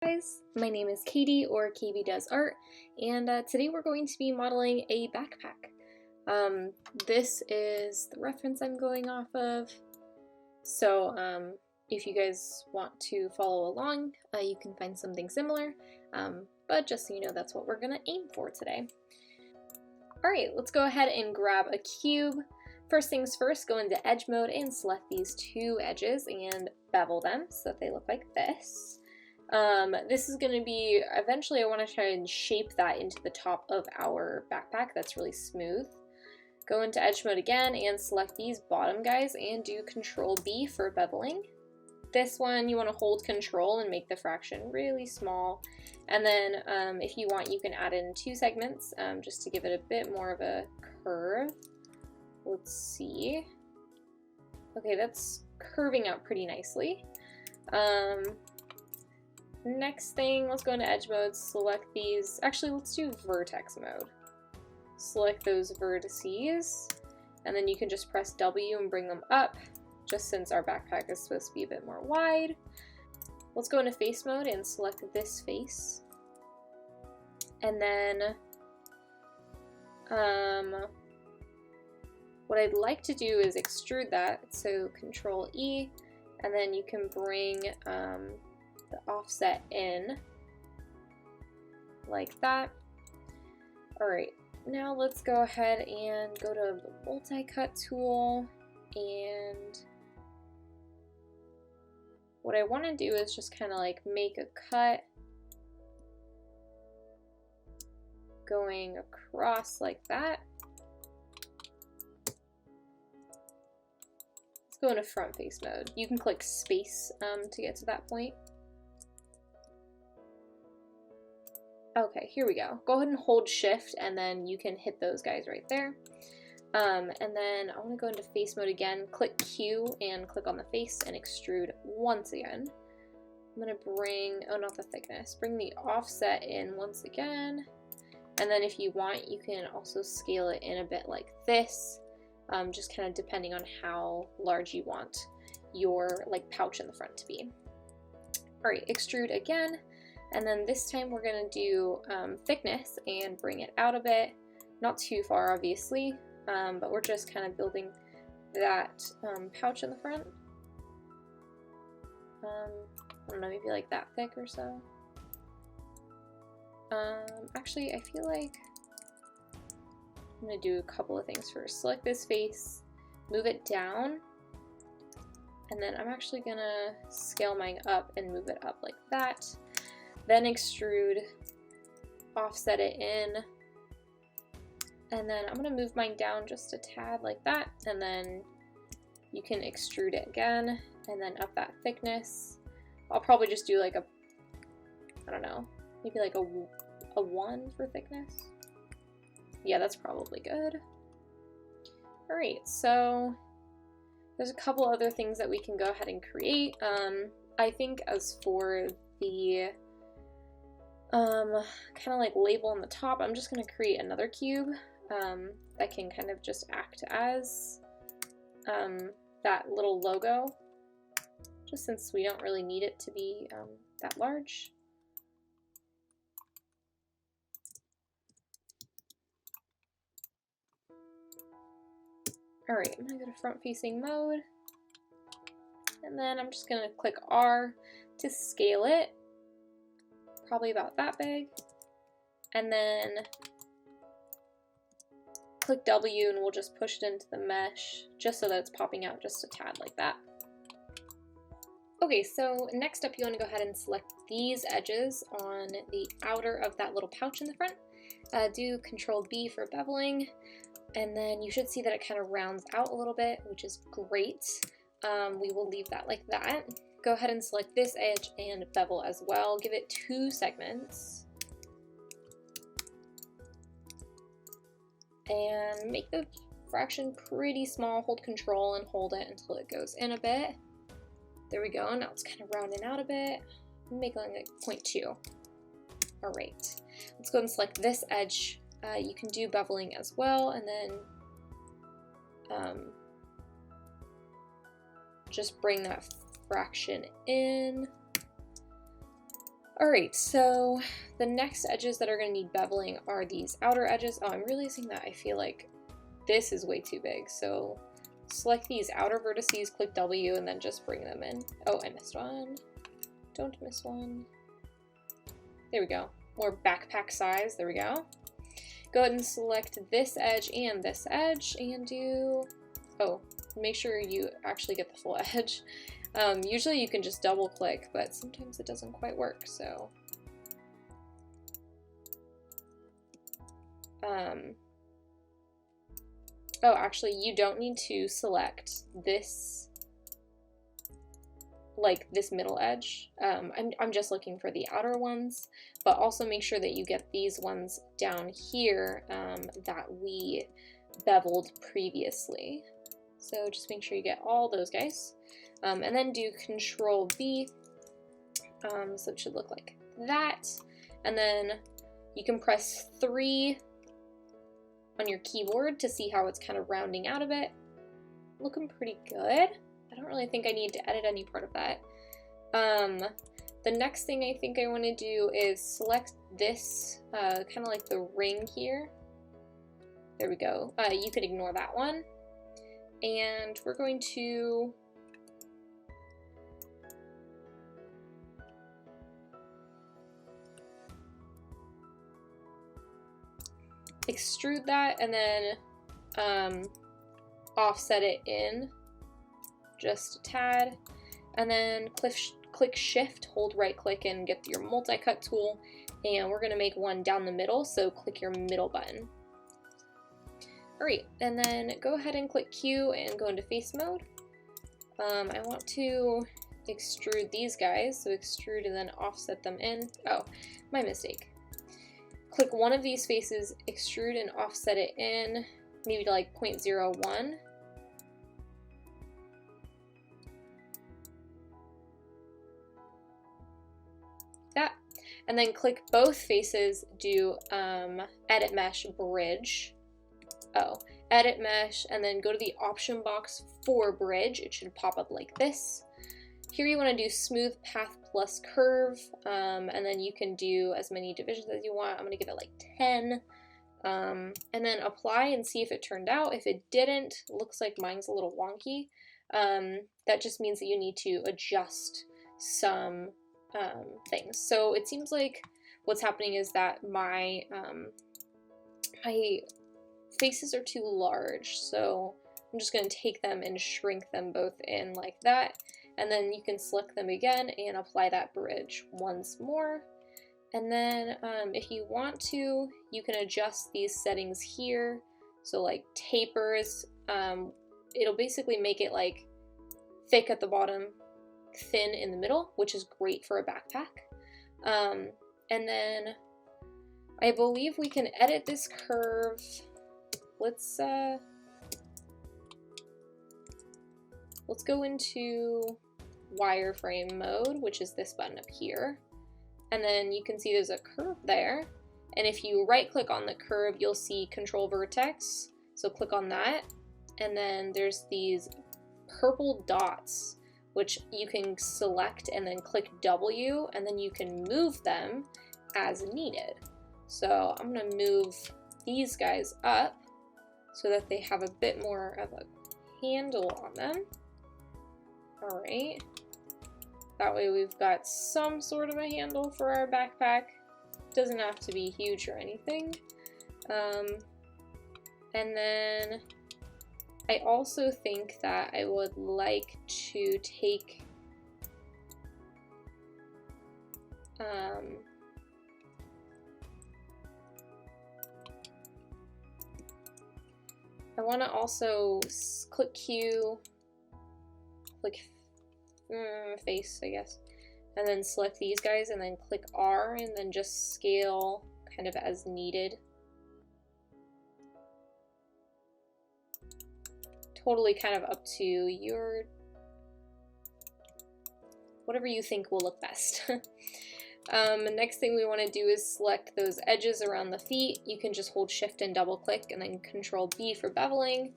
Guys, my name is Katie or Kbdoesart, and today we're going to be modeling a backpack. This is the reference I'm going off of, so if you guys want to follow along, you can find something similar, but just so you know, that's what we're going to aim for today. Alright, let's go ahead and grab a cube. First things first, go into edge mode and select these two edges and bevel them so that they look like this. This is going to be, eventually I want to try and shape that into the top of our backpack that's really smooth. Go into edge mode again and select these bottom guys and do Control B for beveling. This one you want to hold Control and make the fraction really small. And then if you want, you can add in two segments just to give it a bit more of a curve. Let's see. Okay, that's curving out pretty nicely. Next thing, let's go into edge mode, select these. Actually, let's do vertex mode. Select those vertices, and then you can just press W and bring them up, just since our backpack is supposed to be a bit more wide. Let's go into face mode and select this face. And then, what I'd like to do is extrude that, so Control E, and then you can bring the offset in like that. Alright, now let's go ahead and go to the multi-cut tool, and what I want to do is just kind of like make a cut going across like that. Let's go into front face mode. You can click space to get to that point. Okay, here we go. Go ahead and hold shift and then you can hit those guys right there. And then I want to go into face mode again, click Q and click on the face and extrude once again. I'm going to bring, oh not the thickness, bring the offset in once again. And then if you want, you can also scale it in a bit like this, just kind of depending on how large you want your like pouch in the front to be. Alright, extrude again. And then this time we're going to do thickness and bring it out a bit. Not too far, obviously, but we're just kind of building that pouch in the front. I don't know, maybe like that thick or so. Actually, I feel like I'm going to do a couple of things first. Select this face, move it down, and then I'm actually going to scale mine up and move it up like that. Then extrude, offset it in, and then I'm going to move mine down just a tad like that, and then you can extrude it again, and then up that thickness. I'll probably just do like a, I don't know, maybe like a 1 for thickness. Yeah, that's probably good. Alright, so there's a couple other things that we can go ahead and create. I think as for the kind of like label on the top, I'm just going to create another cube that can kind of just act as that little logo, just since we don't really need it to be that large. Alright, I'm going to go to front facing mode, and then I'm just going to click R to scale it. Probably about that big, and then click W and we'll just push it into the mesh just so that it's popping out just a tad like that. Okay, so next up you want to go ahead and select these edges on the outer of that little pouch in the front. Do Control B for beveling, and then you should see that it kind of rounds out a little bit, which is great. We will leave that like that. Go ahead and select this edge and bevel as well. Give it 2 segments. And make the fraction pretty small. Hold Control and hold it until it goes in a bit. There we go. Now it's kind of rounding out a bit. Make it like 0.2. Alright. Let's go ahead and select this edge. You can do beveling as well, and then just bring that fraction in. Alright, so the next edges that are going to need beveling are these outer edges. Oh, I'm realizing that I feel like this is way too big, so select these outer vertices, click W, and then just bring them in. Oh, I missed one. Don't miss one. There we go. More backpack size. There we go. Go ahead and select this edge and do... Oh, make sure you actually get the full edge. Usually you can just double click, but sometimes it doesn't quite work, so... Oh, actually, you don't need to select this, like this middle edge. I'm just looking for the outer ones, but also make sure that you get these ones down here that we beveled previously. So just make sure you get all those guys. And then do Control V, so it should look like that. And then you can press 3 on your keyboard to see how it's kind of rounding out a bit. Looking pretty good. I don't really think I need to edit any part of that. The next thing I think I want to do is select this, kind of like the ring here. There we go. You could ignore that one. And we're going to extrude that and then offset it in just a tad, and then click Shift, hold right click and get your multi-cut tool, and we're going to make one down the middle, so click your middle button. Alright, and then go ahead and click Q and go into face mode. I want to extrude these guys, so extrude and then offset them in. Oh, my mistake. Click one of these faces, extrude and offset it in, maybe to like 0.01. That. And then click both faces, do Edit Mesh Bridge. Oh, Edit Mesh, and then go to the option box for Bridge. It should pop up like this. Here you want to do Smooth Path plus Curve, and then you can do as many divisions as you want. I'm going to give it like 10. And then apply and see if it turned out. If it didn't, looks like mine's a little wonky. That just means that you need to adjust some things. So it seems like what's happening is that my faces are too large, so I'm just going to take them and shrink them both in like that, and then you can select them again and apply that bridge once more. And then if you want to, you can adjust these settings here. So like tapers, it'll basically make it like thick at the bottom, thin in the middle, which is great for a backpack. And then I believe we can edit this curve. Let's go into wireframe mode, which is this button up here. And then you can see there's a curve there. And if you right click on the curve, you'll see Control Vertex. So click on that. And then there's these purple dots, which you can select and then click W, and then you can move them as needed. So I'm gonna move these guys up so that they have a bit more of a handle on them. All right. That way we've got some sort of a handle for our backpack. Doesn't have to be huge or anything. And then I also think that I would like to take I want to also click Q, click face, I guess, and then select these guys and then click R and then just scale kind of as needed. Totally kind of up to your, whatever you think will look best. The next thing we want to do is select those edges around the feet. You can just hold Shift and double click and then Control B for beveling.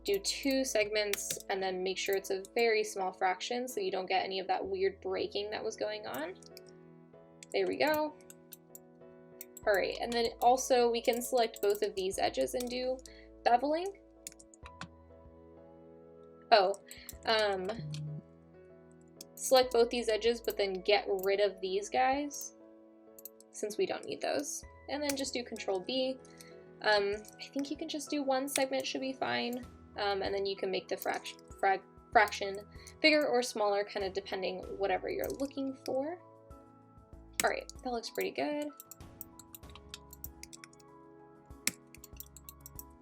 Do 2 segments and then make sure it's a very small fraction so you don't get any of that weird breaking that was going on. There we go. All right, and then also we can select both of these edges and do beveling. Oh, select both these edges, but then get rid of these guys since we don't need those. And then just do Control B. I think you can just do one segment, should be fine. And then you can make the fraction bigger or smaller, kind of depending whatever you're looking for. All right, that looks pretty good.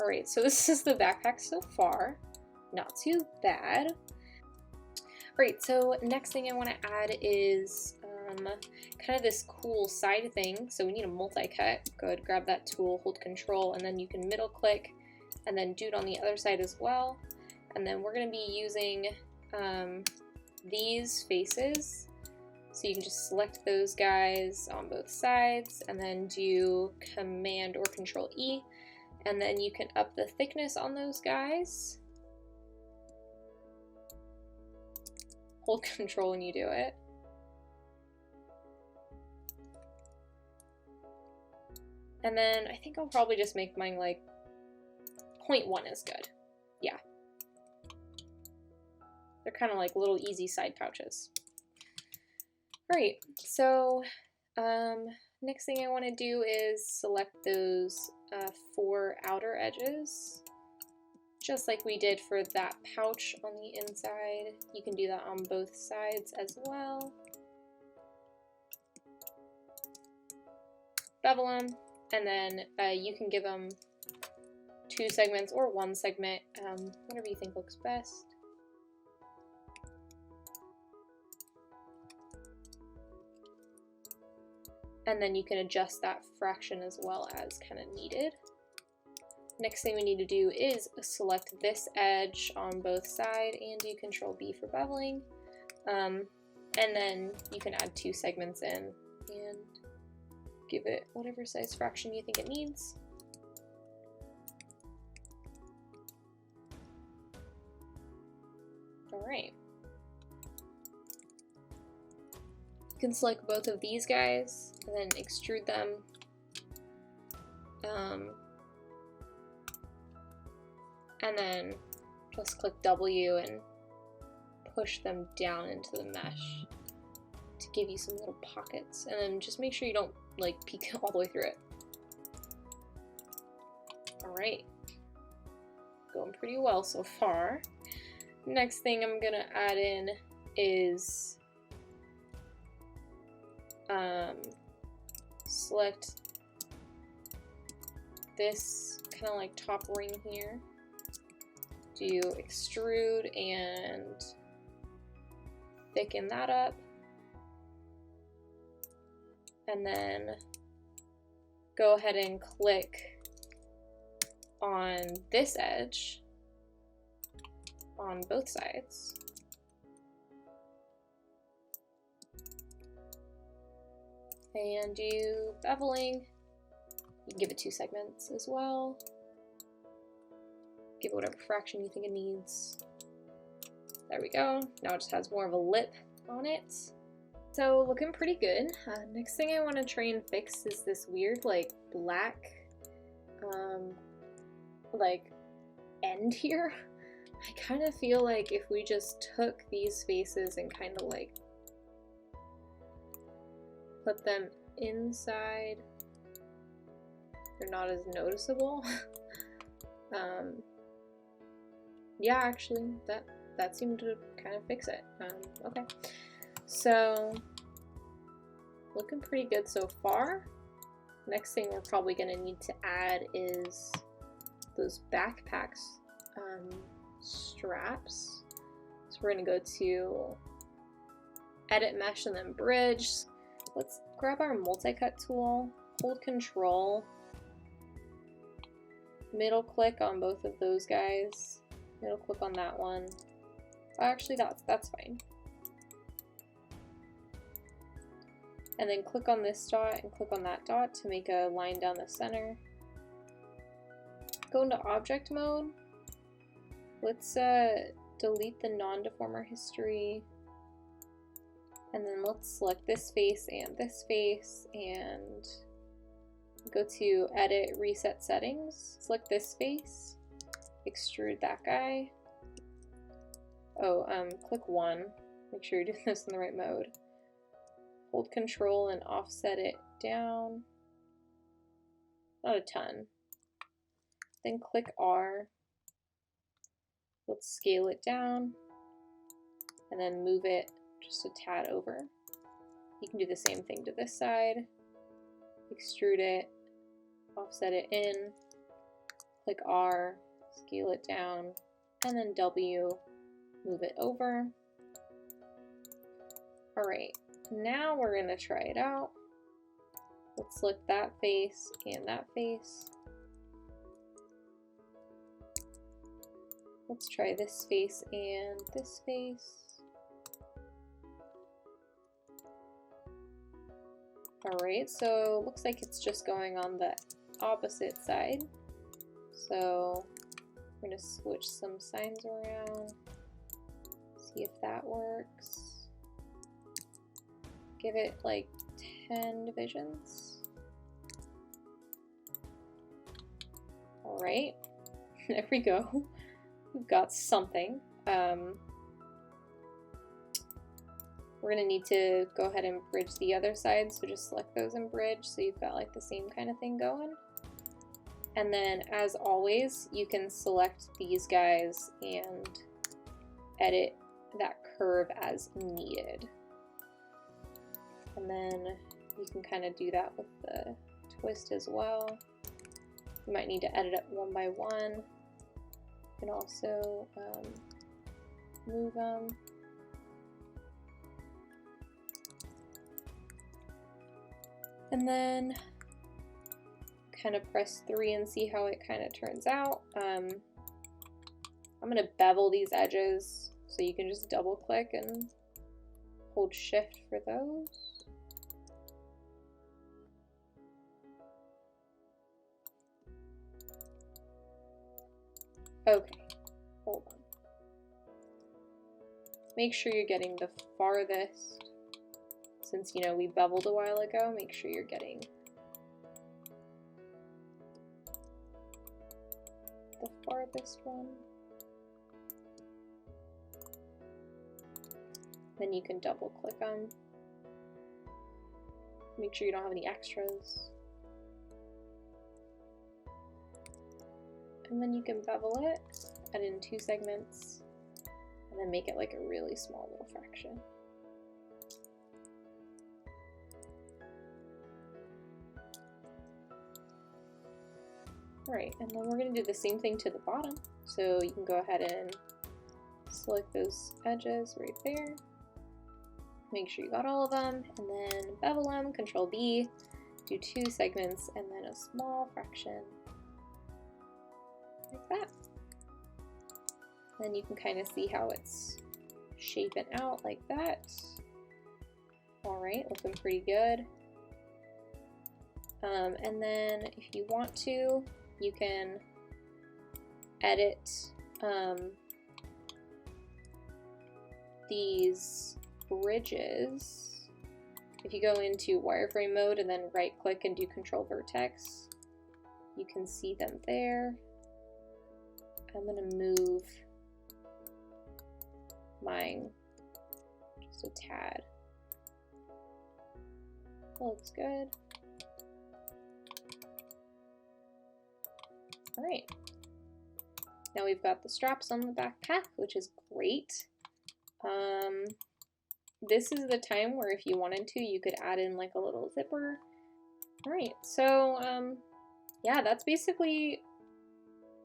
All right, so this is the backpack so far. Not too bad. All right, so next thing I want to add is kind of this cool side thing. So we need a multi-cut. Go ahead, grab that tool, hold Control, and then you can middle click and then do it on the other side as well. And then we're going to be using these faces. So you can just select those guys on both sides and then do Command or Control E. And then you can up the thickness on those guys. Hold Control when you do it. And then I think I'll probably just make mine like 0.1 is good. Yeah. They're kind of like little easy side pouches. Alright, so next thing I want to do is select those 4 outer edges. Just like we did for that pouch on the inside. You can do that on both sides as well. Bevel them, and then you can give them 2 segments or 1 segment, whatever you think looks best. And then you can adjust that fraction as well as kind of needed. Next thing we need to do is select this edge on both sides and do Control B for beveling. And then you can add 2 segments in and give it whatever size fraction you think it needs. All right. You can select both of these guys and then extrude them. And then just click W and push them down into the mesh to give you some little pockets. And then just make sure you don't like peek all the way through it. All right, going pretty well so far. Next thing I'm gonna add in is select this kind of like top ring here. Do extrude and thicken that up. And then go ahead and click on this edge on both sides. And do beveling. You can give it 2 segments as well. Give it whatever fraction you think it needs. There we go. Now it just has more of a lip on it. So looking pretty good. Next thing I want to try and fix is this weird like black like end here. I kind of feel like if we just took these faces and kind of like put them inside, they're not as noticeable. Yeah, actually, that seemed to kind of fix it. Okay, so looking pretty good so far. Next thing we're probably going to need to add is those backpacks straps. So we're going to go to Edit Mesh and then Bridge. Let's grab our multi-cut tool, hold Control, middle click on both of those guys. Middle click on that one. Actually, that's fine. And then click on this dot and click on that dot to make a line down the center. Go into object mode. Let's delete the non-deformer history. And then let's select this face and go to edit, reset settings, select this face, extrude that guy. Oh, click 1, make sure you're doing this in the right mode. Hold control and offset it down, not a ton. Then click R, let's scale it down, and then move it just a tad over. You can do the same thing to this side, extrude it, offset it in, click R, scale it down, and then W, move it over. Alright, now we're going to try it out. Let's select that face and that face. Let's try this face and this face. Alright, so looks like it's just going on the opposite side. So we're going to switch some signs around, see if that works. Give it like 10 divisions. Alright, there we go. We've got something. We're going to need to go ahead and bridge the other side, so just select those and bridge so you've got like the same kind of thing going. And then as always, you can select these guys and edit that curve as needed. And then you can kind of do that with the twist as well. You might need to edit it one by one. You can also move them. And then kind of press 3 and see how it kind of turns out. I'm going to bevel these edges, so you can just double click and hold shift for those. Okay, hold on. Make sure you're getting the farthest. Since, you know, we beveled a while ago, make sure you're getting the farthest one. Then you can double click them. Make sure you don't have any extras. And then you can bevel it, add in 2 segments, and then make it like a really small little fraction. Alright, and then we're going to do the same thing to the bottom. So you can go ahead and select those edges right there. Make sure you got all of them, and then bevel them, Control B, do 2 segments, and then a small fraction. Like that. Then you can kind of see how it's shaping out like that. Alright, looking pretty good. And then if you want to, you can edit these bridges. If you go into wireframe mode and then right click and do Control Vertex, you can see them there. I'm going to move mine just a tad. Looks good. Alright, now we've got the straps on the backpack, which is great. This is the time where if you wanted to, you could add in like a little zipper. Alright, so yeah, that's basically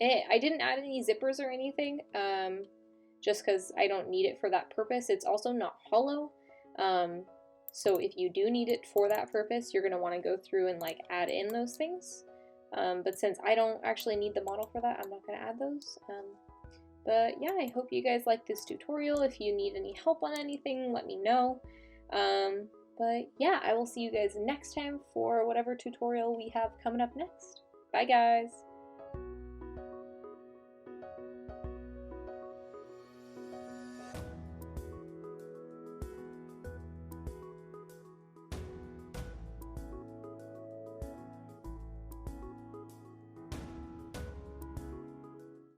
it. I didn't add any zippers or anything, just because I don't need it for that purpose. It's also not hollow, so if you do need it for that purpose, you're going to want to go through and like add in those things. But since I don't actually need the model for that, I'm not going to add those. But yeah, I hope you guys like this tutorial. If you need any help on anything, let me know. But yeah, I will see you guys next time for whatever tutorial we have coming up next. Bye guys!